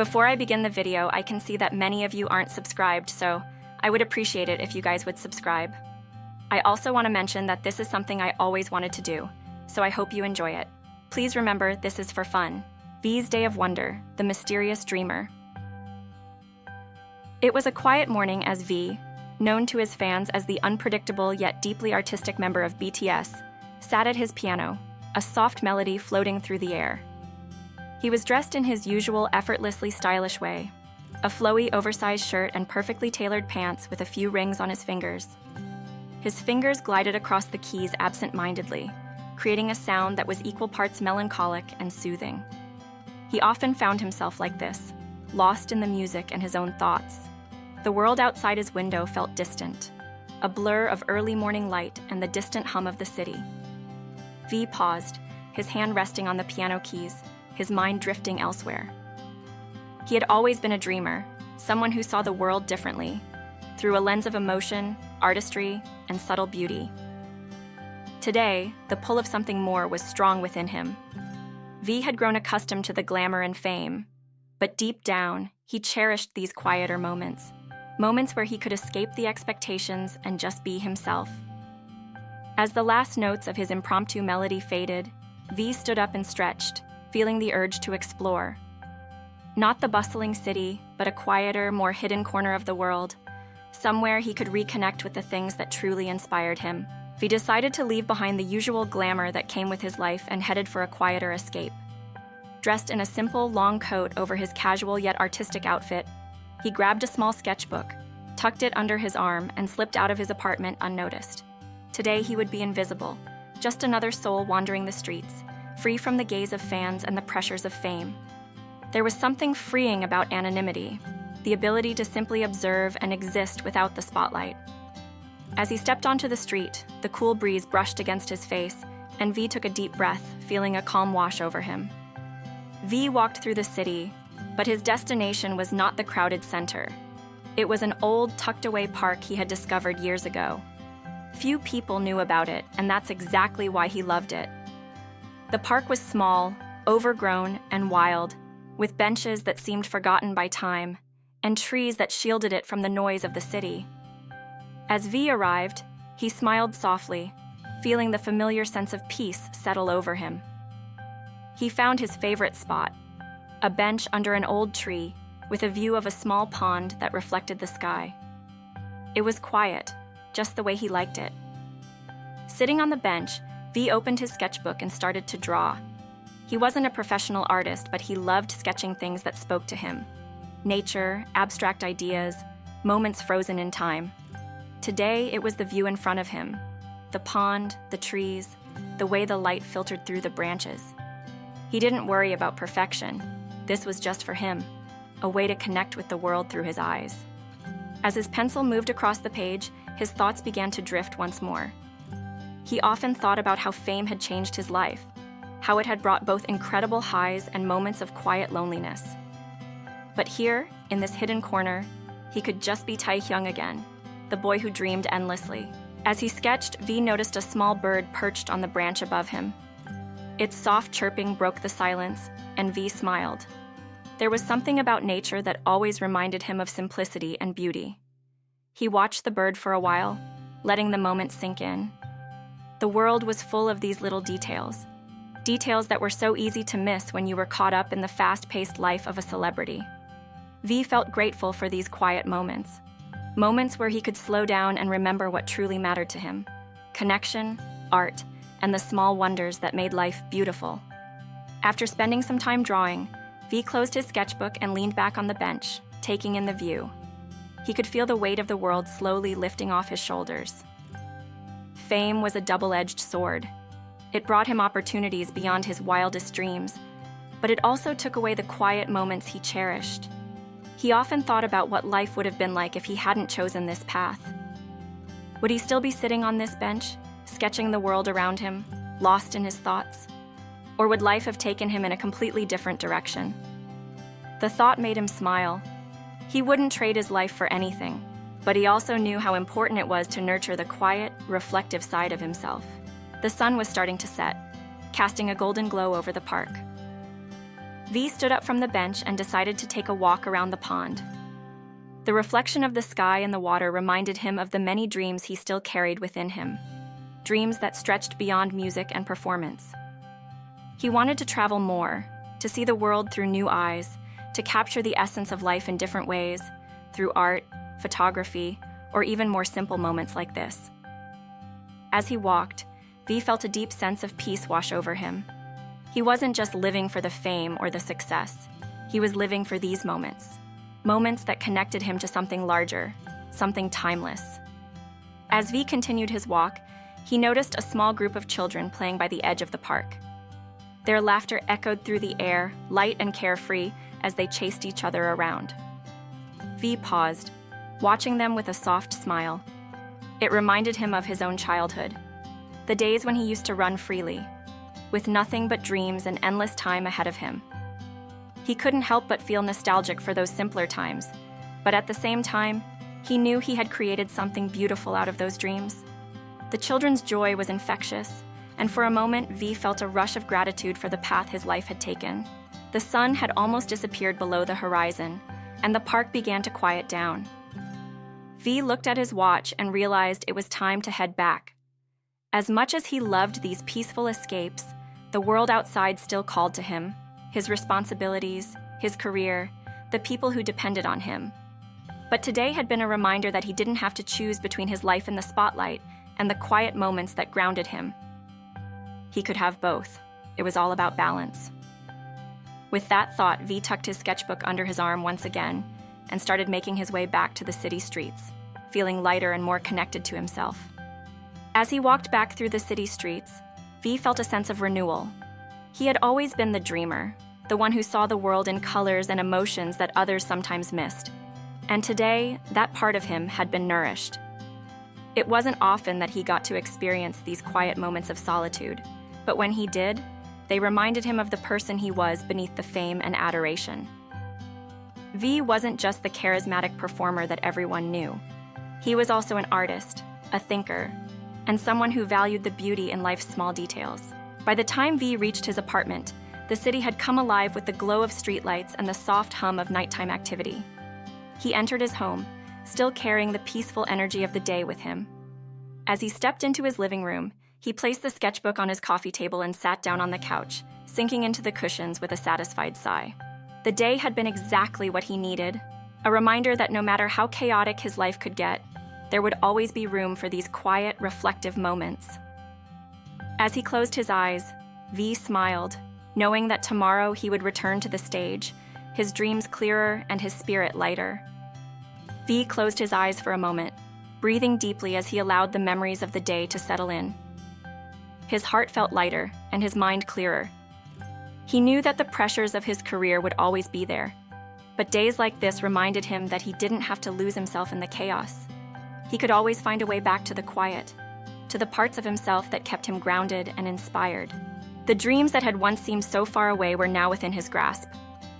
Before I begin the video, I can see that many of you aren't subscribed, so I would appreciate it if you guys would subscribe. I also want to mention that this is something I always wanted to do, so I hope you enjoy it. Please remember, this is for fun. V's Day of Wonder, the mysterious dreamer. It was a quiet morning as V, known to his fans as the unpredictable yet deeply artistic member of BTS, sat at his piano, a soft melody floating through the air. He was dressed in his usual effortlessly stylish way, a flowy oversized shirt and perfectly tailored pants with a few rings on his fingers. His fingers glided across the keys absent-mindedly, creating a sound that was equal parts melancholic and soothing. He often found himself like this, lost in the music and his own thoughts. The world outside his window felt distant, a blur of early morning light and the distant hum of the city. V paused, his hand resting on the piano keys, his mind drifting elsewhere. He had always been a dreamer, someone who saw the world differently, through a lens of emotion, artistry, and subtle beauty. Today, the pull of something more was strong within him. V had grown accustomed to the glamour and fame, but deep down, he cherished these quieter moments, moments where he could escape the expectations and just be himself. As the last notes of his impromptu melody faded, V stood up and stretched, feeling the urge to explore. Not the bustling city, but a quieter, more hidden corner of the world, somewhere he could reconnect with the things that truly inspired him. V decided to leave behind the usual glamour that came with his life and headed for a quieter escape. Dressed in a simple, long coat over his casual yet artistic outfit, he grabbed a small sketchbook, tucked it under his arm, and slipped out of his apartment unnoticed. Today he would be invisible, just another soul wandering the streets, free from the gaze of fans and the pressures of fame. There was something freeing about anonymity, the ability to simply observe and exist without the spotlight. As he stepped onto the street, the cool breeze brushed against his face, and V took a deep breath, feeling a calm wash over him. V walked through the city, but his destination was not the crowded center. It was an old, tucked-away park he had discovered years ago. Few people knew about it, and that's exactly why he loved it. The park was small, overgrown, and wild, with benches that seemed forgotten by time, and trees that shielded it from the noise of the city. As V arrived, he smiled softly, feeling the familiar sense of peace settle over him. He found his favorite spot, a bench under an old tree with a view of a small pond that reflected the sky. It was quiet, just the way he liked it. Sitting on the bench, V opened his sketchbook and started to draw. He wasn't a professional artist, but he loved sketching things that spoke to him. Nature, abstract ideas, moments frozen in time. Today, it was the view in front of him. The pond, the trees, the way the light filtered through the branches. He didn't worry about perfection. This was just for him, a way to connect with the world through his eyes. As his pencil moved across the page, his thoughts began to drift once more. He often thought about how fame had changed his life, how it had brought both incredible highs and moments of quiet loneliness. But here, in this hidden corner, he could just be Taehyung again, the boy who dreamed endlessly. As he sketched, V noticed a small bird perched on the branch above him. Its soft chirping broke the silence, and V smiled. There was something about nature that always reminded him of simplicity and beauty. He watched the bird for a while, letting the moment sink in. The world was full of these little details, details that were so easy to miss when you were caught up in the fast-paced life of a celebrity. V felt grateful for these quiet moments, moments where he could slow down and remember what truly mattered to him: connection, art, and the small wonders that made life beautiful. After spending some time drawing, V closed his sketchbook and leaned back on the bench, taking in the view. He could feel the weight of the world slowly lifting off his shoulders. Fame was a double-edged sword. It brought him opportunities beyond his wildest dreams, but it also took away the quiet moments he cherished. He often thought about what life would have been like if he hadn't chosen this path. Would he still be sitting on this bench, sketching the world around him, lost in his thoughts? Or would life have taken him in a completely different direction? The thought made him smile. He wouldn't trade his life for anything, but he also knew how important it was to nurture the quiet, reflective side of himself. The sun was starting to set, casting a golden glow over the park. V stood up from the bench and decided to take a walk around the pond. The reflection of the sky and the water reminded him of the many dreams he still carried within him, dreams that stretched beyond music and performance. He wanted to travel more, to see the world through new eyes, to capture the essence of life in different ways, through art, photography, or even more simple moments like this. As he walked, V felt a deep sense of peace wash over him. He wasn't just living for the fame or the success. He was living for these moments. Moments that connected him to something larger, something timeless. As V continued his walk, he noticed a small group of children playing by the edge of the park. Their laughter echoed through the air, light and carefree, as they chased each other around. V paused, watching them with a soft smile. It reminded him of his own childhood, the days when he used to run freely, with nothing but dreams and endless time ahead of him. He couldn't help but feel nostalgic for those simpler times, but at the same time, he knew he had created something beautiful out of those dreams. The children's joy was infectious, and for a moment, V felt a rush of gratitude for the path his life had taken. The sun had almost disappeared below the horizon, and the park began to quiet down. V looked at his watch and realized it was time to head back. As much as he loved these peaceful escapes, the world outside still called to him, his responsibilities, his career, the people who depended on him. But today had been a reminder that he didn't have to choose between his life in the spotlight and the quiet moments that grounded him. He could have both. It was all about balance. With that thought, V tucked his sketchbook under his arm once again and started making his way back to the city streets, feeling lighter and more connected to himself. As he walked back through the city streets, V felt a sense of renewal. He had always been the dreamer, the one who saw the world in colors and emotions that others sometimes missed. And today, that part of him had been nourished. It wasn't often that he got to experience these quiet moments of solitude, but when he did, they reminded him of the person he was beneath the fame and adoration. V wasn't just the charismatic performer that everyone knew. He was also an artist, a thinker, and someone who valued the beauty in life's small details. By the time V reached his apartment, the city had come alive with the glow of streetlights and the soft hum of nighttime activity. He entered his home, still carrying the peaceful energy of the day with him. As he stepped into his living room, he placed the sketchbook on his coffee table and sat down on the couch, sinking into the cushions with a satisfied sigh. The day had been exactly what he needed, a reminder that no matter how chaotic his life could get, there would always be room for these quiet, reflective moments. As he closed his eyes, V smiled, knowing that tomorrow he would return to the stage, his dreams clearer and his spirit lighter. V closed his eyes for a moment, breathing deeply as he allowed the memories of the day to settle in. His heart felt lighter and his mind clearer. He knew that the pressures of his career would always be there, but days like this reminded him that he didn't have to lose himself in the chaos. He could always find a way back to the quiet, to the parts of himself that kept him grounded and inspired. The dreams that had once seemed so far away were now within his grasp.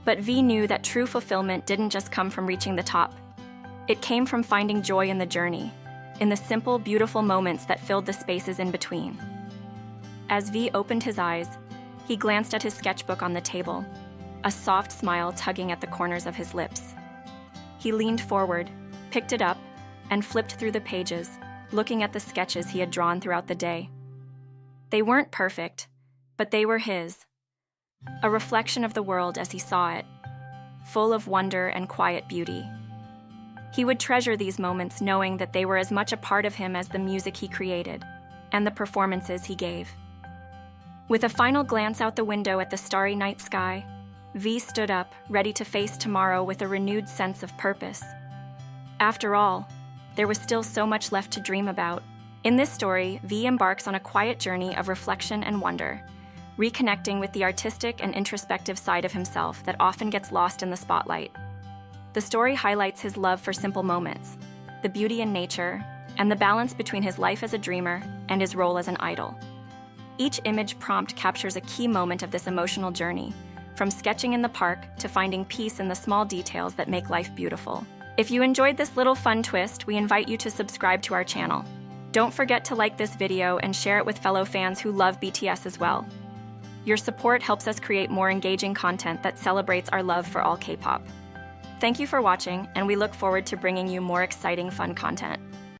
But V knew that true fulfillment didn't just come from reaching the top. It came from finding joy in the journey, in the simple, beautiful moments that filled the spaces in between. As V opened his eyes, he glanced at his sketchbook on the table, a soft smile tugging at the corners of his lips. He leaned forward, picked it up, and flipped through the pages, looking at the sketches he had drawn throughout the day. They weren't perfect, but they were his, a reflection of the world as he saw it, full of wonder and quiet beauty. He would treasure these moments knowing that they were as much a part of him as the music he created and the performances he gave. With a final glance out the window at the starry night sky, V stood up, ready to face tomorrow with a renewed sense of purpose. After all, there was still so much left to dream about. In this story, V embarks on a quiet journey of reflection and wonder, reconnecting with the artistic and introspective side of himself that often gets lost in the spotlight. The story highlights his love for simple moments, the beauty in nature, and the balance between his life as a dreamer and his role as an idol. Each image prompt captures a key moment of this emotional journey, from sketching in the park to finding peace in the small details that make life beautiful. If you enjoyed this little fun twist, we invite you to subscribe to our channel. Don't forget to like this video and share it with fellow fans who love BTS as well. Your support helps us create more engaging content that celebrates our love for all K-pop. Thank you for watching, and we look forward to bringing you more exciting, fun content.